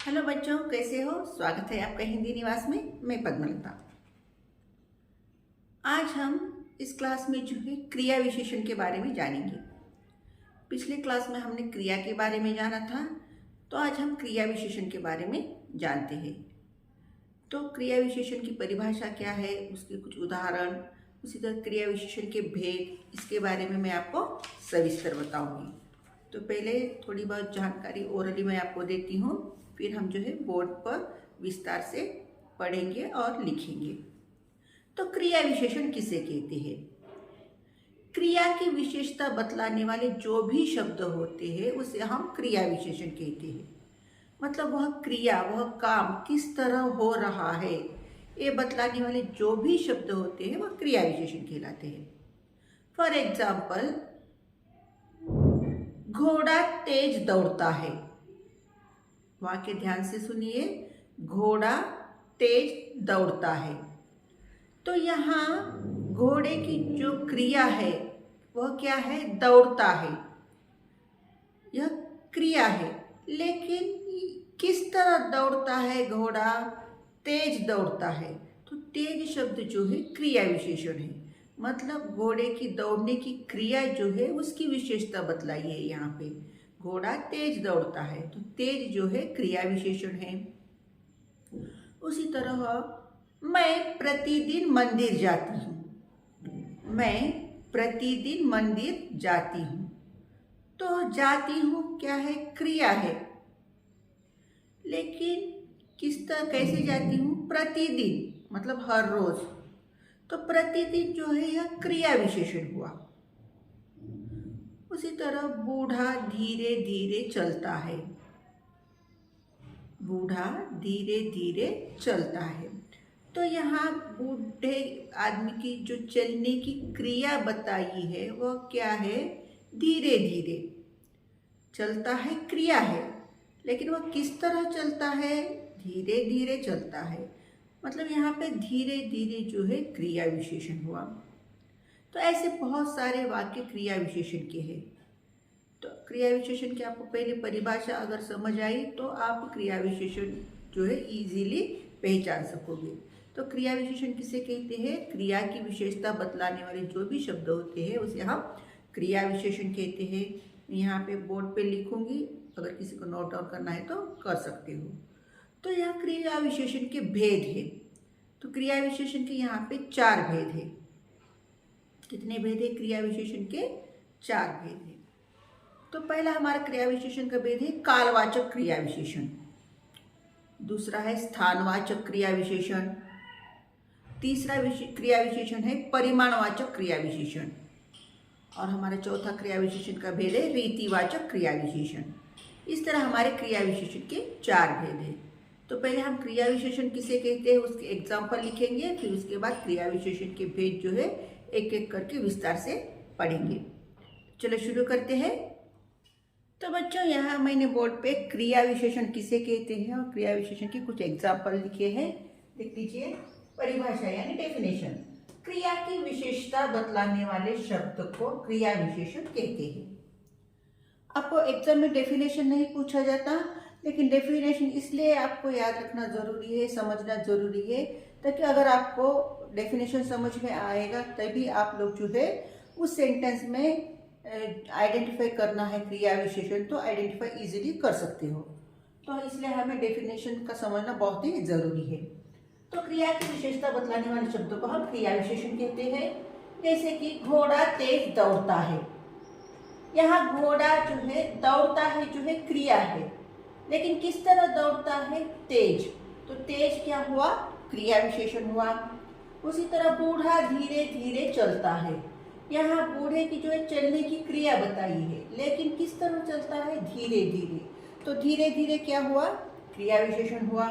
Hello बच्चों, कैसे हो? स्वागत है आपका हिंदी निवास में। मैं पद्मलता। आज हम इस क्लास में जो है क्रिया विशेषण के बारे में जानेंगे। पिछले क्लास में हमने क्रिया के बारे में जाना था, तो आज हम क्रिया विशेषण के बारे में जानते हैं। तो क्रिया विशेषण की परिभाषा क्या है, उसके कुछ उदाहरण, उसी तरह क्रिया विशेषण के भेद, इसके बारे में मैं आपको सविस्तर बताऊंगी। तो पहले थोड़ी बहुत जानकारी ओरली मैं आपको देती हूँ, फिर हम जो है बोर्ड पर विस्तार से पढ़ेंगे और लिखेंगे। तो क्रिया विशेषण किसे कहते हैं? क्रिया की विशेषता बतलाने वाले जो भी शब्द होते हैं उसे हम क्रिया विशेषण कहते हैं। मतलब वह क्रिया, वह काम किस तरह हो रहा है, ये बतलाने वाले जो भी शब्द होते हैं वह क्रिया विशेषण कहलाते हैं। फॉर एग्जाम्पल, घोड़ा तेज दौड़ता है। वाक्य ध्यान से सुनिए, घोड़ा तेज दौड़ता है। तो यहाँ घोड़े की जो क्रिया है वह क्या है? दौड़ता है। यह क्रिया है, लेकिन किस तरह दौड़ता है घोड़ा? तेज दौड़ता है। तो तेज शब्द जो है क्रिया विशेषण है। मतलब घोड़े की दौड़ने की क्रिया जो है उसकी विशेषता बतलाई है यहाँ पे। घोड़ा तेज दौड़ता है, तो तेज जो है क्रिया विशेषण है। उसी तरह मैं प्रतिदिन मंदिर जाती हूँ। मैं प्रतिदिन मंदिर जाती हूँ। तो जाती हूँ क्या है? क्रिया है। लेकिन किस तरह, कैसे जाती हूँ? प्रतिदिन, मतलब हर रोज। तो प्रतिदिन जो है यह क्रिया विशेषण हुआ। उसी तरह बूढ़ा धीरे धीरे चलता है। बूढ़ा धीरे धीरे चलता है। तो यहाँ बूढ़े आदमी की जो चलने की क्रिया बताई है वह क्या है? धीरे धीरे चलता है, क्रिया है। लेकिन वह किस तरह चलता है? धीरे धीरे चलता है। मतलब यहाँ पे धीरे धीरे जो है क्रिया विशेषण हुआ। तो ऐसे बहुत सारे वाक्य क्रिया विशेषण के हैं। तो क्रिया विशेषण की आपको पहले परिभाषा अगर समझ आई तो आप क्रिया विशेषण जो है इजीली पहचान सकोगे। तो क्रिया विशेषण किसे कहते हैं? क्रिया की विशेषता बतलाने वाले जो भी शब्द होते हैं उसे हम क्रिया विशेषण कहते हैं। यहाँ पे बोर्ड पे लिखूंगी, अगर किसी को नोट डाउन करना है तो कर सकते हो। तो यहाँ क्रिया विशेषण के भेद है। तो क्रिया विशेषण के यहाँ पे 4 भेद है। कितने भेद है क्रिया विशेषण के? 4 भेद है। तो पहला हमारा क्रिया विशेषण का भेद है कालवाचक क्रिया विशेषण। दूसरा है स्थानवाचक क्रिया विशेषण। तीसरा क्रिया विशेषण है परिमाणवाचक क्रिया विशेषण। और हमारा चौथा क्रिया विशेषण का भेद है रीतिवाचक क्रिया विशेषण। इस तरह हमारे क्रिया विशेषण के 4 भेद है। तो पहले हम क्रिया विशेषण किसे कहते हैं उसके एग्जाम्पल लिखेंगे, फिर उसके बाद क्रिया विशेषण के भेद जो है एक एक करके विस्तार से पढ़ेंगे। चलो शुरू करते हैं। तो बच्चों, यहाँ मैंने बोर्ड पे क्रिया विशेषण किसे कहते हैं और क्रिया विशेषण के कुछ एग्जाम्पल लिखे हैं। देख लीजिए, परिभाषा यानी डेफिनेशन। क्रिया की विशेषता बतलाने वाले शब्द को क्रिया विशेषण कहते हैं। आपको एग्जाम में डेफिनेशन नहीं पूछा जाता, लेकिन डेफिनेशन इसलिए आपको याद रखना जरूरी है, समझना जरूरी है, ताकि अगर आपको डेफिनेशन समझ में आएगा तभी आप लोग जो है उस सेंटेंस में आइडेंटिफाई करना है क्रिया विशेषण, तो आइडेंटिफाई इजीली कर सकते हो। तो इसलिए हमें डेफिनेशन का समझना बहुत ही जरूरी है। तो क्रिया की विशेषता बतलाने वाले शब्दों को हम क्रिया विशेषण कहते हैं। जैसे कि घोड़ा तेज दौड़ता है। यहाँ घोड़ा जो है दौड़ता है जो है क्रिया है, लेकिन किस तरह दौड़ता है? तेज। तो तेज क्या हुआ? क्रिया विशेषण हुआ। उसी तरह बूढ़ा धीरे धीरे चलता है। यहाँ बूढ़े की जो है चलने की क्रिया बताई है, लेकिन किस तरह चलता है? धीरे धीरे। तो धीरे धीरे क्या हुआ? क्रिया विशेषण हुआ।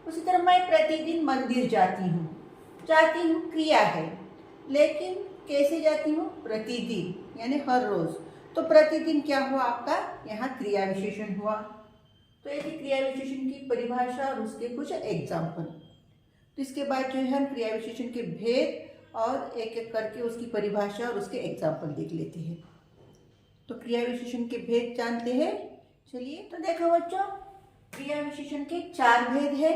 उसी तरह मैं प्रतिदिन मंदिर जाती हूँ। जाती हूँ क्रिया है, लेकिन कैसे जाती हूँ? प्रतिदिन यानी हर रोज। तो प्रतिदिन क्या हुआ आपका? यहाँ क्रिया विशेषण हुआ। तो ये क्रिया विशेषण की परिभाषा और उसके कुछ एग्जाम्पल। तो इसके बाद जो है हम क्रिया विशेषण के भेद और एक एक करके उसकी परिभाषा और उसके एग्जाम्पल देख लेते हैं। तो क्रिया विशेषण के भेद जानते हैं। चलिए, तो देखो बच्चों, क्रिया विशेषण के 4 भेद है।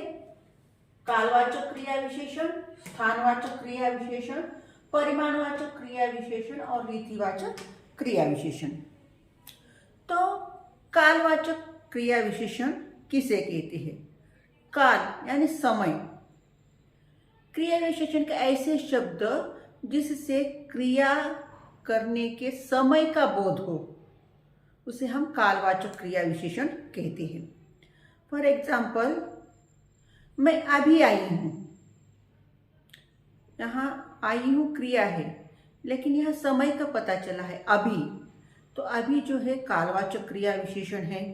कालवाचक क्रिया विशेषण, स्थानवाचक क्रिया विशेषण, परिमाणवाचक क्रिया विशेषण और रीतिवाचक क्रिया विशेषण। तो कालवाचक क्रिया विशेषण किसे कहते हैं? काल यानी समय। क्रिया विशेषण के ऐसे शब्द जिससे क्रिया करने के समय का बोध हो, उसे हम कालवाचक क्रिया विशेषण कहते हैं। फॉर एग्जाम्पल, मैं अभी आई हूं। यहाँ आई हूं क्रिया है, लेकिन यह समय का पता चला है अभी, तो अभी जो है कालवाचक क्रिया विशेषण है।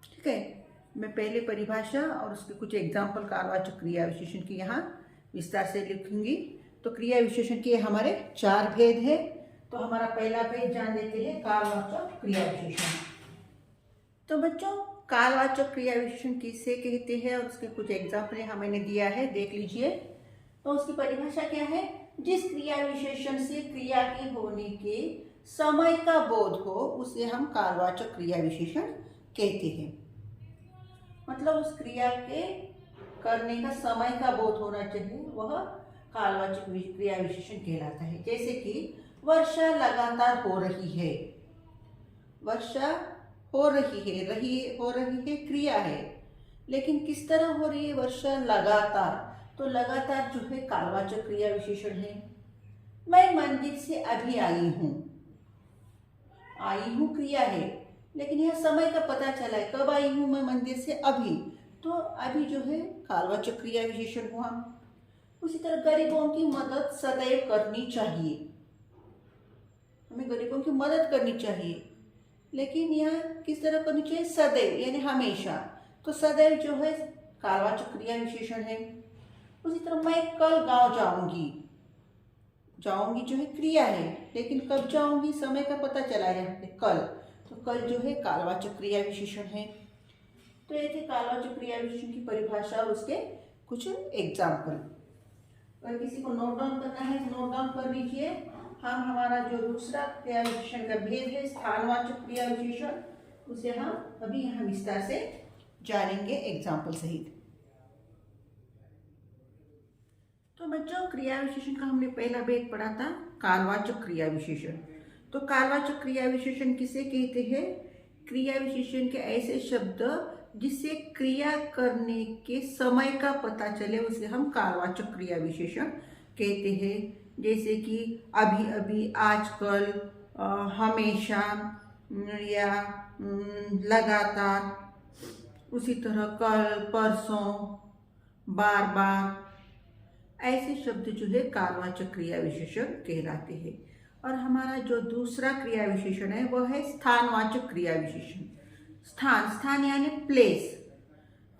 ठीक है, मैं पहले परिभाषा और उसके कुछ एग्जाम्पल कालवाचक क्रिया विशेषण की यहाँ विस्तार से लिखूंगी। तो क्रिया विशेषण के हमारे 4 भेद है। तो हमारा पहला भेद जान लेते हैं, कालवाचक क्रिया विशेषण। तो बच्चों, कालवाचक क्रिया विशेषण किसे कहते हैं और उसके कुछ एग्जाम्पल यहाँ मैंने दिया है, देख लीजिए। तो उसकी परिभाषा क्या है? जिस क्रिया विशेषण से क्रिया के होने के समय का बोध हो, उसे हम कालवाचक क्रिया विशेषण कहते हैं। मतलब उस क्रिया के करने का समय का बोध होना चाहिए, वह कालवाचक क्रिया विशेषण कहलाता है। जैसे कि वर्षा लगातार हो रही है। वर्षा हो रही है क्रिया है, लेकिन किस तरह हो रही है वर्षा? लगातार। तो लगातार जो है कालवाचक क्रिया विशेषण है। मैं मंदिर से अभी आई हूं क्रिया है, लेकिन यह समय का पता चला है, कब आई हूं मैं मंदिर से? अभी। तो अभी जो है कालवाचक क्रिया विशेषण हुआ। उसी तरह गरीबों की मदद सदैव करनी चाहिए। हमें गरीबों की मदद करनी चाहिए, लेकिन यह किस तरह करनी चाहिए? सदैव यानी हमेशा। तो सदैव जो है कालवाचक क्रिया विशेषण है। उसी तरह मैं कल गांव जाऊंगी जो है क्रिया है, लेकिन कब जाऊंगी? समय का पता चला है यहाँ पे कल। तो कल जो है कालवाचक क्रिया विशेषण है। तो ये थे कालवाचक क्रिया विशेषण की परिभाषा और उसके कुछ एग्जाम्पल। अगर किसी को नोट डाउन करना है तो नोट डाउन कर लीजिए। हम हमारा जो दूसरा क्रिया विशेषण का भेद है, स्थानवाचक क्रिया विशेषण, उसे हम अभी यहाँ विस्तार से जानेंगे एग्जाम्पल सहित। तो बच्चों, क्रिया विशेषण का हमने पहला भेद पढ़ा था, कालवाचक क्रिया विशेषण। तो कालवाचक क्रिया विशेषण किसे कहते हैं? क्रिया विशेषण के ऐसे शब्द जिससे क्रिया करने के समय का पता चले, उसे हम कालवाचक क्रिया विशेषण कहते हैं। जैसे कि अभी अभी, आजकल, हमेशा या लगातार। उसी तरह कल, परसों, बार बार, ऐसे शब्द जो है कालवाचक क्रिया विशेषण कहलाते हैं। और हमारा जो दूसरा क्रिया विशेषण है वह है स्थानवाचक क्रिया विशेषण। स्थान यानी प्लेस।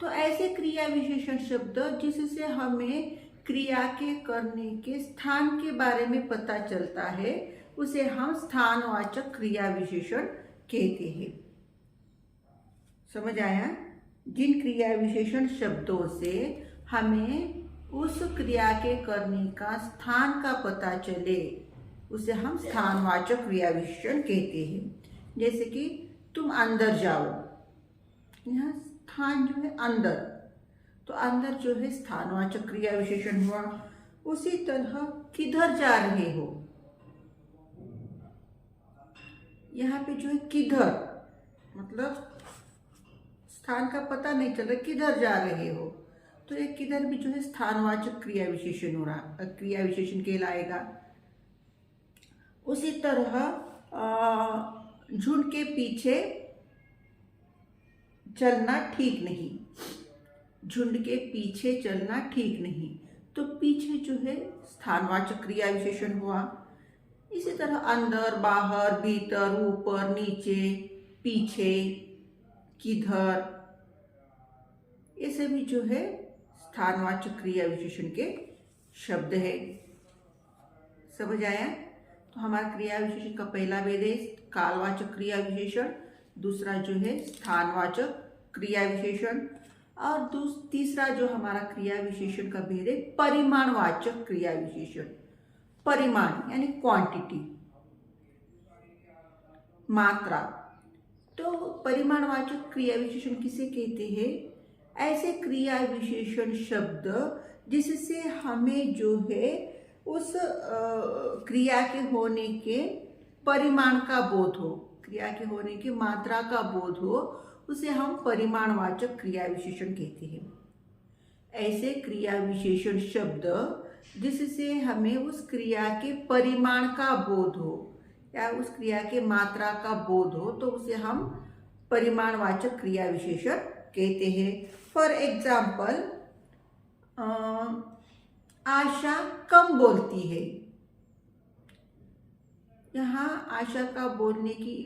तो ऐसे क्रिया विशेषण शब्द जिससे हमें क्रिया के करने के स्थान के बारे में पता चलता है, उसे हम स्थानवाचक क्रिया विशेषण कहते हैं। समझ आया? जिन क्रिया विशेषण शब्दों से हमें उस क्रिया के करने का स्थान का पता चले, उसे हम स्थानवाचक क्रिया विशेषण कहते हैं। जैसे कि तुम अंदर जाओ, यहाँ स्थान जो है अंदर, तो अंदर जो है स्थानवाचक क्रिया विशेषण हुआ। उसी तरह किधर जा रहे हो, यहाँ पे जो है किधर, मतलब स्थान का पता नहीं चल रहा, किधर जा रहे हो, तो ये किधर भी जो है स्थानवाचक क्रिया विशेषण हो रहा, क्रिया विशेषण कहलाएगा। उसी तरह झुंड के पीछे चलना ठीक नहीं, झुंड के पीछे चलना ठीक नहीं, तो पीछे जो है स्थानवाचक क्रिया विशेषण हुआ। इसी तरह अंदर, बाहर, भीतर, ऊपर, नीचे, पीछे, किधर, ये सभी जो है स्थानवाचक क्रिया विशेषण के शब्द है। समझ आया? तो हमारा क्रिया विशेषण का पहला भेद है कालवाचक क्रिया विशेषण, दूसरा जो है स्थानवाचक क्रिया विशेषण, और तीसरा जो हमारा क्रिया विशेषण का भेद है परिमाणवाचक क्रिया विशेषण। परिमाण यानी क्वांटिटी, मात्रा। तो परिमाणवाचक क्रिया विशेषण किसे कहते हैं? ऐसे क्रिया विशेषण शब्द जिससे हमें जो है उस क्रिया के होने के परिमाण का बोध हो, क्रिया के होने की मात्रा का बोध हो, उसे हम परिमाणवाचक क्रिया विशेषण कहते हैं। ऐसे क्रिया विशेषण शब्द जिससे हमें उस क्रिया के परिमाण का बोध हो या उस क्रिया के मात्रा का बोध हो, तो उसे हम परिमाणवाचक क्रिया विशेषण कहते हैं। फॉर एग्जाम्पल, आशा कम बोलती है। यहाँ आशा का बोलने की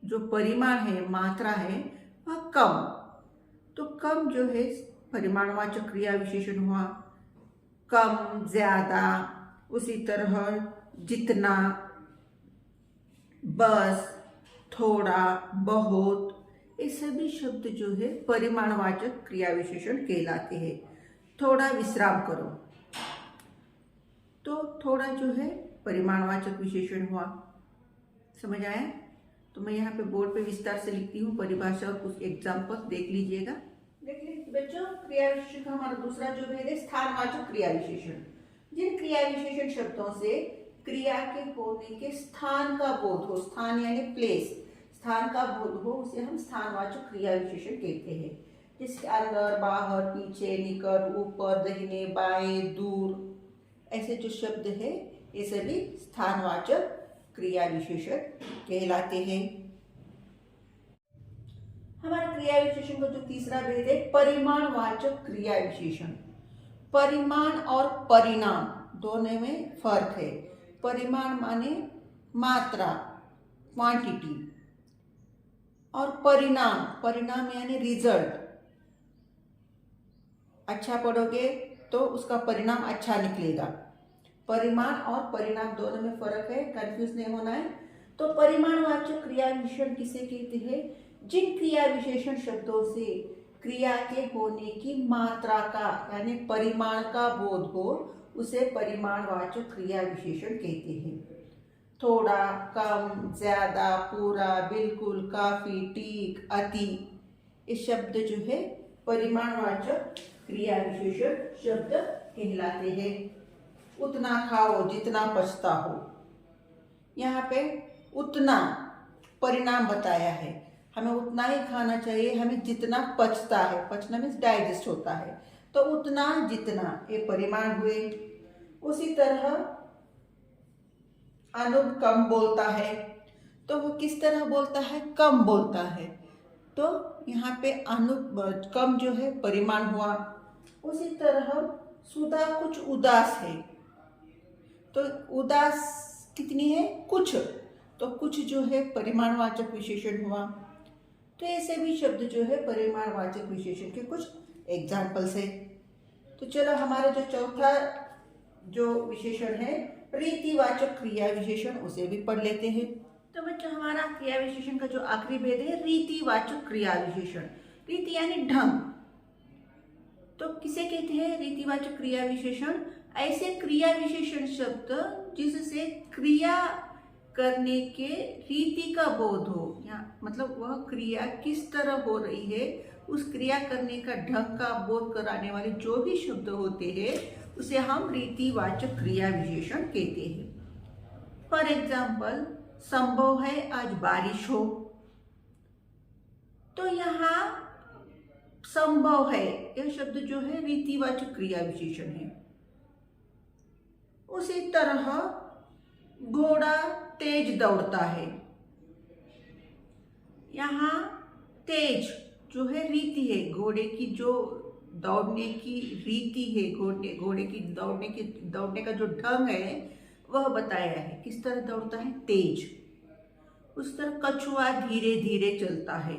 जो परिमाण है, मात्रा है, वह कम। तो कम जो है परिमाणवाचक क्रिया विशेषण हुआ। कम, ज्यादा, उसी तरह जितना, बस, थोड़ा, बहुत, ये सभी शब्द जो है परिमाणवाचक क्रिया विशेषण कहलाते हैं। थोड़ा विश्राम करो, तो थोड़ा जो है परिमाणवाचक विशेषण हुआ। समझ आया? तो मैं यहाँ पे बोर्ड पे विस्तार से लिखती हूँ परिभाषा और कुछ एग्जाम्पल देख लीजिएगा। देख लीजिए बच्चों, क्रिया विशेषण का हमारा दूसरा जो भेद है स्थानवाचक क्रिया विशेषण। जिन क्रिया विशेषण शब्दों से क्रिया के होने के स्थान का बोध हो, स्थान यानी प्लेस, स्थान का बोध हो, उसे हम स्थानवाचक क्रिया विशेषण कहते हैं। जिसके अंदर, बाहर, पीछे, निकट, ऊपर, दाहिने, बाएं, दूर, ऐसे जो शब्द है ये सभी स्थानवाचक क्रिया विशेषण कहलाते हैं। हमारे क्रिया विशेषण का जो तीसरा भेद है परिमाणवाचक क्रिया विशेषण। परिमाण और परिणाम दोनों में फर्क है। परिमाण माने मात्रा, क्वांटिटी, और परिणाम, परिणाम यानी रिजल्ट। अच्छा पढ़ोगे तो उसका परिणाम अच्छा निकलेगा। परिमाण और परिणाम दोनों में फर्क है, कंफ्यूज नहीं होना है। तो परिमाणवाचक क्रिया विशेषण किसे कहते हैं? जिन क्रिया विशेषण शब्दों से क्रिया के होने की मात्रा का यानी परिमाण का बोध हो, उसे परिमाणवाचक क्रिया विशेषण कहते हैं। थोड़ा, कम, ज्यादा, पूरा, बिल्कुल, काफी, ठीक, अति, ये शब्द जो है परिमाणवाचक क्रिया विशेषण शब्द कहलाते हैं। उतना खाओ जितना पचता हो, यहाँ पे उतना परिणाम बताया है। हमें उतना ही खाना चाहिए, हमें जितना पचता है, पचना मीन्स डाइजेस्ट होता है, तो उतना जितना, ये परिमाण हुए। उसी तरह अनूप कम बोलता है, तो वो किस तरह बोलता है? कम बोलता है। तो यहाँ पे अनूप कम जो है परिमाण हुआ। उसी तरह सुधा कुछ उदास है, तो उदास कितनी है? कुछ, तो कुछ जो है परिमाणवाचक विशेषण हुआ। तो ऐसे भी शब्द जो है परिमाणवाचक विशेषण के कुछ एग्जाम्पल्स है। तो चलो हमारा जो चौथा जो विशेषण है रीतिवाचक क्रिया विशेषण, उसे भी पढ़ लेते हैं। तो बच्चों, हमारा क्रिया विशेषण का जो आखिरी भेद है रीतिवाचक क्रिया विशेषण। रीति यानी ढंग। तो किसे कहते हैं रीतिवाचक क्रिया विशेषण? ऐसे क्रिया विशेषण शब्द जिससे क्रिया करने के रीति का बोध हो, या मतलब वह क्रिया किस तरह हो रही है, उस क्रिया करने का ढंग का बोध कराने वाले जो भी शब्द होते हैं उसे हम रीतिवाचक क्रिया विशेषण कहते हैं। फॉर एग्जाम्पल, संभव है आज बारिश हो, तो यहाँ संभव है यह शब्द जो है रीतिवाचक क्रिया विशेषण है। उसी तरह घोड़ा तेज दौड़ता है, यहाँ तेज जो है रीति है, घोड़े की जो दौड़ने की रीति है, घोड़े की दौड़ने का जो ढंग है वह बताया है। किस तरह दौड़ता है? तेज। उस तरह कछुआ धीरे धीरे चलता है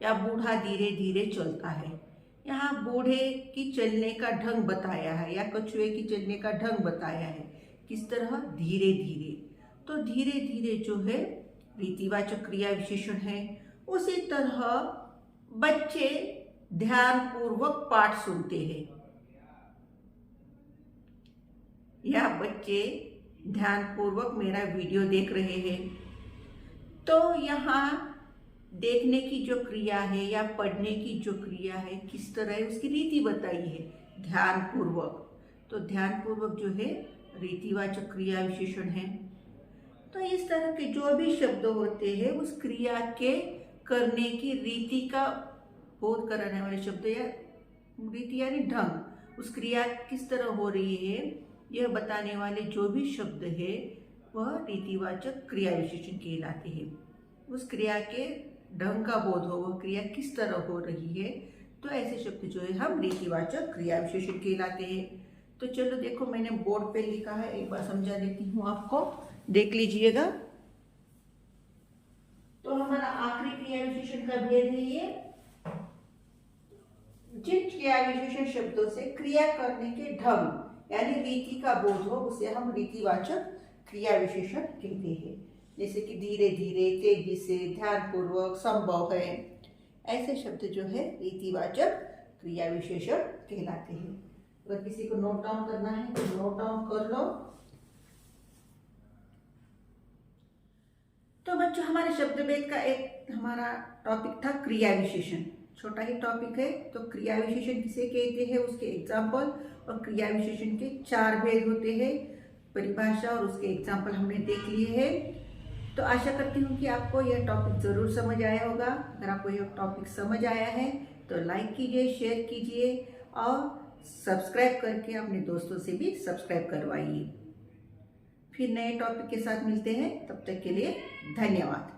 या बूढ़ा धीरे धीरे चलता है। यहाँ बूढ़े की चलने का ढंग बताया है या कछुए की चलने का ढंग बताया है। किस तरह? धीरे धीरे। तो धीरे धीरे जो है रीतिवाचक क्रिया विशेषण है। उसी तरह बच्चे ध्यान पूर्वक पाठ सुनते हैं, या बच्चे ध्यान पूर्वक मेरा वीडियो देख रहे हैं। तो यहाँ देखने की जो क्रिया है या पढ़ने की जो क्रिया है किस तरह है उसकी रीति बताई है ध्यानपूर्वक। तो ध्यानपूर्वक जो है रीतिवाचक क्रिया विशेषण है। तो इस तरह के जो भी शब्द होते हैं उस क्रिया के करने की रीति का बोध कराने वाले शब्द या रीति यानी ढंग, उस क्रिया किस तरह हो रही है यह बताने वाले जो भी शब्द है वह रीतिवाचक क्रिया विशेषण कहलाते हैं। उस क्रिया के ढंग का बोध हो, वह क्रिया किस तरह हो रही है, तो ऐसे शब्द जो है हम रीतिवाचक क्रिया विशेषण कहलाते हैं। तो चलो देखो मैंने बोर्ड पे लिखा है, एक बार समझा देती हूँ आपको, देख लीजिएगा। तो हमारा आखिरी क्रिया विशेषण का भेद है ये, जिन क्रिया विशेषण शब्दों से क्रिया करने के ढंग यानी रीति का बोध हो उसे हम रीतिवाचक क्रिया विशेषण कहते हैं। जैसे कि धीरे धीरे, तेजी से, ध्यानपूर्वक, संभव है, ऐसे शब्द जो है रीतिवाचक क्रिया विशेषण कहलाते हैं। अगर किसी को नोट डाउन करना है तो नोट डाउन कर लो। तो बच्चों हमारे शब्द भेद का एक हमारा टॉपिक था क्रिया विशेषण, छोटा ही टॉपिक है। तो क्रिया विशेषण किसे कहते हैं, उसके एग्जाम्पल, और क्रिया विशेषण के 4 भेद होते हैं, परिभाषा और उसके एग्जाम्पल हमने देख लिए हैं। तो आशा करती हूँ कि आपको यह टॉपिक ज़रूर समझ आया होगा। अगर आपको यह टॉपिक समझ आया है तो लाइक कीजिए, शेयर कीजिए और सब्सक्राइब करके अपने दोस्तों से भी सब्सक्राइब करवाइए। फिर नए टॉपिक के साथ मिलते हैं, तब तक के लिए धन्यवाद।